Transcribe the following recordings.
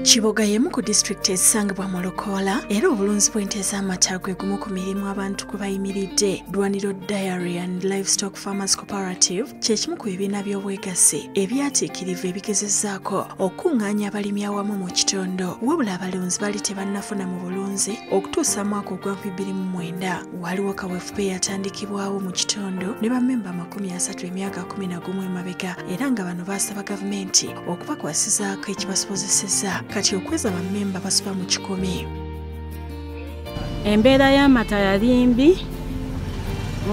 Kiboga yemu ku district esangibwa mu Lukola era obulunzi bw'ente z'amata gwe gumu ku mirimu abantu kwe bayimiridde. Dwaniro Dairy and Livestock Farmers Cooperative kye kimu ku bibiina by'obwegassi ebyatiikirivu ebigezezzaako okuŋŋaanya abalimi awamu mu kitondo. Wabula abalunzi baali tebannafuna mu bulunzi okutuusa mwaka ogwa 2009. Waliwo kaweefube eyatandikibwawo mu kitondo ne bammemba 30 emyaka 11 emabega era nga bano baasaba gavumenti okubakwasizaako ekibasobozesezza kati okweza bammemba basuba mu 10. Embeera y'amata yali mbi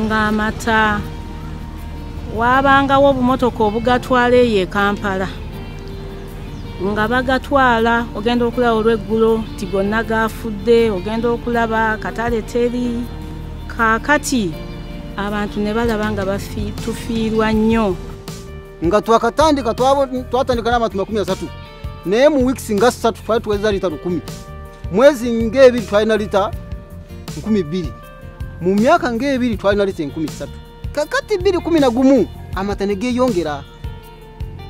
ng'amata waabangawo obumotoka obugatwala eyo e Kampala nga bagatwala ogenda okulaba olw'eggulo nti gonna gafudde, ogenda okulaba katale teri. Kaakati abantu ne balaba nga tufiirwa nnyo. Nga twatandika n'amatu 30 naye mu weeks nga 3 twali tuweza lita 10. Mwezi ng'ebiri twalina lita 12,000. Mu myaka ng'ebiri twalina lita 13,000. Kakati 2011 amata ne geeyongera.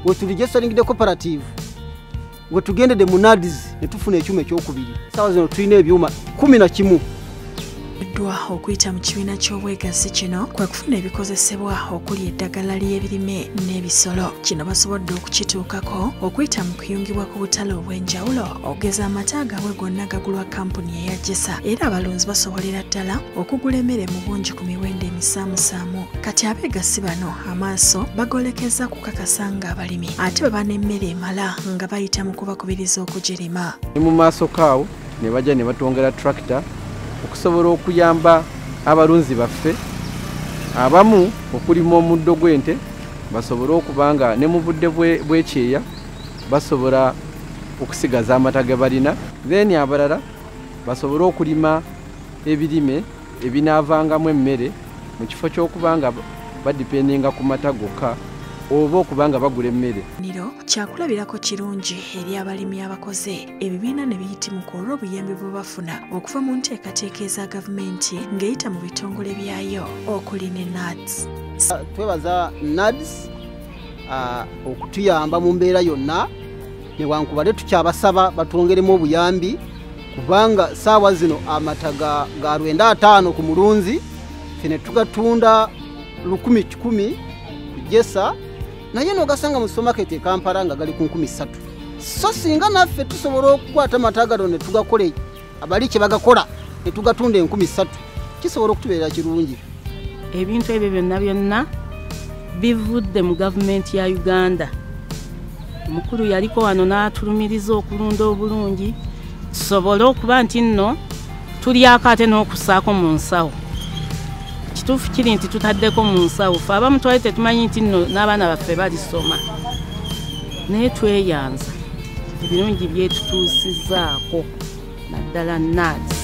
We tuligesaringide cooperative. We tugendede mu NAADS ne tufuna ekyuma ekyokubiri. Saawa zino tulina ebyuma 11. Okuyita mu kibiina ky'obwegassi kino kwe kufuna ebikozesebwa okuli eddagala ly'ebirime n'ebisolo. Kino basobodde okukituukako okuyita mu kuyungibwa ku butale obw'enjawulo okugeza amata agaabwe gonna gagulwa kampuni eya Jessa era abalunzi basobolera ddala okugula emmere mu bungi ku miwendo emisaamusaamu. Kati abeegassi bano amaaso bagolekeza kukakasa ng'abalimi ate bwe bana emmere emala nga bayita mu kubakubiriza okugirima. Mu maaso kaawo ne bajja ne batwongera tractor okusobola okuyamba abalunzi baffe abamu okulima omuddo gw'ente basobola okubanga ne mu budde bw'ekyeya basobola okusigaza amata ge balina, then abalala basobola okulima ebirime ebinaavangamu emmere mu kifo ky'okubanga badipendinga ku mata gokka oba okubanga bagula emmere. Kyakulabirako kirungi eri abalimi abakoze ebibiina ne biyitimuka olw'obuyambi bwe bafuna okuva mu nteekateeka eza gavumenti ng'eyita mu bitongole byayo okuli ne NAADS. Twebaza NAADS okutuyamba mu mbeera yonna newankubadde tukyabasaba batwongeremu obuyambi kubanga saawa zino amata ga 95 ku mulunzi fene tugatunda 10,000 ku Jessa naye n'ogasanga mu supermarket e Kampala nga gali ku 13,000. So singa naffe tusobola okukwata amata gano ne tugakole abali kye bagakola ne tugatunda 13,000 kisobola okutubeera kirungi. Ebintu ebyo byonna bivudde mu gavumenti ya Uganda. Omukulu yaliko wano n'atulumiriza okulunda obulungi tusobole okuba nti nno tulyako ate n'okusaako mu nsawo. Kituufu kiri nti tutaddeko mu nsawo ffe abamu twali tetumanyi nti nno n'abaana baffe balisoma naye tweyanza ebirungi byetutuusizzaako naddala NAADS.